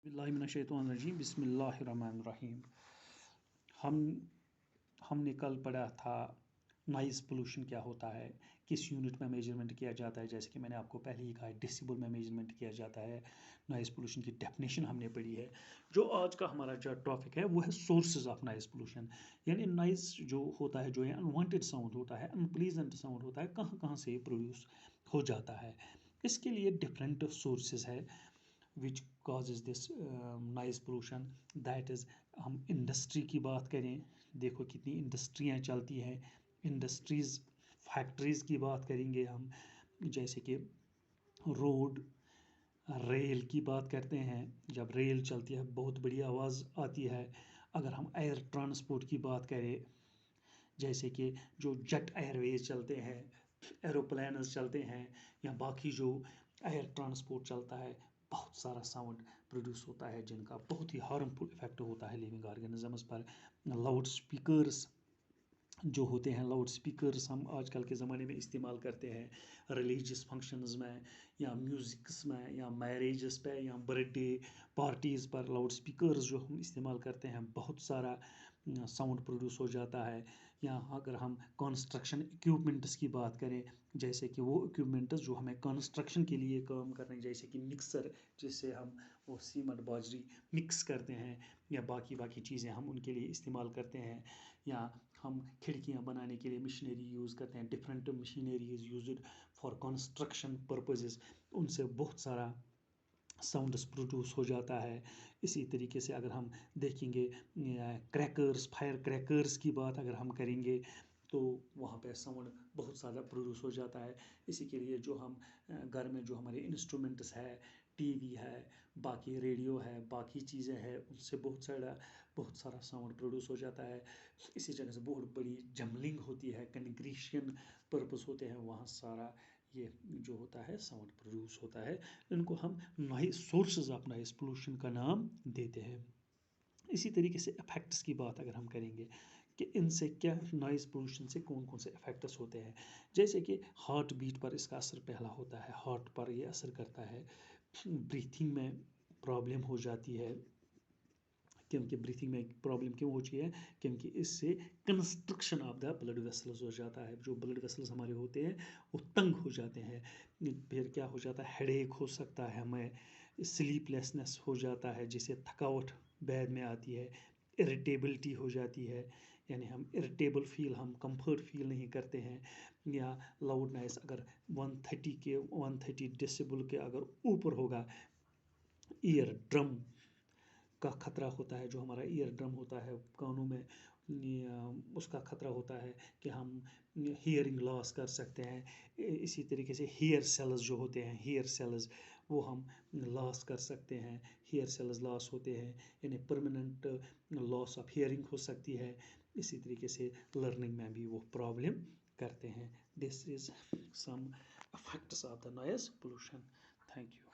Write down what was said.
बिस्मिल्लाहिर्रहमानिर्रहीम बिस्मिल्लाहिर्रहमानिर्रहीम। हमने कल पढ़ा था नॉइज़ पोल्यूशन क्या होता है, किस यूनिट में मेजरमेंट किया जाता है। जैसे कि मैंने आपको पहले ही कहा है, डेसिबल में मेजरमेंट किया जाता है। नॉइज़ पोल्यूशन की डेफिनेशन हमने पढ़ी है। जो आज का हमारा जो टॉपिक है वो है सोर्सेज ऑफ नॉइज़ पोल्यूशन। यानी नॉइज़ जो होता है, जो है अनवांटेड साउंड होता है, अनप्लीजेंट साउंड होता है, कहाँ कहाँ से प्रोड्यूस हो जाता है। इसके लिए डिफरेंट सोर्सेज है which causes this noise pollution, that is हम इंडस्ट्री की बात करें, देखो कितनी इंडस्ट्रियाँ चलती हैं, इंडस्ट्रीज़ फैक्ट्रीज़ की बात करेंगे हम, जैसे कि रोड रेल की बात करते हैं। जब रेल चलती है बहुत बड़ी आवाज़ आती है। अगर हम एयर ट्रांसपोर्ट की बात करें, जैसे कि जो जेट एयरवेज चलते हैं, एरोप्लेन्स चलते हैं, या बाकी जो एयर ट्रांसपोर्ट चलता है, बहुत सारा साउंड प्रोड्यूस होता है जिनका बहुत ही हार्मफुल इफेक्ट होता है लिविंग ऑर्गेनिजम्स पर। लाउड स्पीकर्स जो होते हैं, लाउड स्पीकर्स हम आजकल के ज़माने में इस्तेमाल करते हैं रिलीजियस फंक्शंस में, या म्यूज़िक्स में, या मैरिजेस पे, या बर्थडे पार्टीज़ पर लाउड स्पीकर्स जो हम इस्तेमाल करते हैं, बहुत सारा साउंड प्रोड्यूस हो जाता है। या अगर हम कंस्ट्रक्शन इक्विपमेंट्स की बात करें, जैसे कि वो इक्विपमेंट्स जो हमें कंस्ट्रक्शन के लिए काम कर रहे हैं, जैसे कि मिक्सर जिससे हम वो सीमेंट बाजरी मिक्स करते हैं, या बाकी चीज़ें हम उनके लिए इस्तेमाल करते हैं, या हम खिड़कियाँ बनाने के लिए मशीनरी यूज़ करते हैं। Different machinery is used for construction purposes, उनसे बहुत सारा साउंड्स प्रोड्यूस हो जाता है। इसी तरीके से अगर हम देखेंगे क्रैकर्स, फायर क्रैकर्स की बात अगर हम करेंगे तो वहाँ पे साउंड बहुत ज़्यादा प्रोड्यूस हो जाता है। इसी के लिए जो हम घर में जो हमारे इंस्ट्रूमेंट्स है, टीवी है, बाकी रेडियो है, बाकी चीज़ें हैं, उनसे बहुत सारा साउंड प्रोड्यूस हो जाता है। इसी जगह से बहुत बड़ी जमलिंग होती है, कंक्रीशन पर्पस होते हैं, वहाँ सारा ये जो होता है साउंड प्रोड्यूस होता है। इनको हम noise sources of noise pollution का नाम देते हैं। इसी तरीके से इफेक्ट्स की बात अगर हम करेंगे कि इनसे क्या, नॉइज़ पोल्यूशन से कौन कौन से इफेक्ट्स होते हैं। जैसे कि हार्ट बीट पर इसका असर पहला होता है, हार्ट पर ये असर करता है। ब्रीथिंग में प्रॉब्लम हो जाती है, क्योंकि ब्रीथिंग में प्रॉब्लम क्यों होती है, क्योंकि इससे construction of the blood vessels हो जाता है। जो ब्लड वेसल्स हमारे होते हैं वो तंग हो जाते हैं। फिर क्या हो जाता है, हेडेक हो सकता है, हमें स्लीपलेसनेस हो जाता है, जिससे थकावट बाद में आती है, इरिटेबिलिटी हो जाती है, यानी हम इरिटेबल फील, हम कंफर्ट फील नहीं करते हैं। या लाउड नॉइस अगर 130 डेसिबल के अगर ऊपर होगा, ईयर ड्रम का खतरा होता है। जो हमारा ईयर ड्रम होता है कानों में, उसका खतरा होता है कि हम हियरिंग लॉस कर सकते हैं। इसी तरीके से हेयर सेल्स जो होते हैं, हेयर सेल्स वो हम लॉस कर सकते हैं। हेयर सेल्स लॉस होते हैं, यानी परमानेंट लॉस ऑफ हियरिंग हो सकती है। इसी तरीके से लर्निंग में भी वो प्रॉब्लम करते हैं। This is some effects of the noise pollution. Thank you.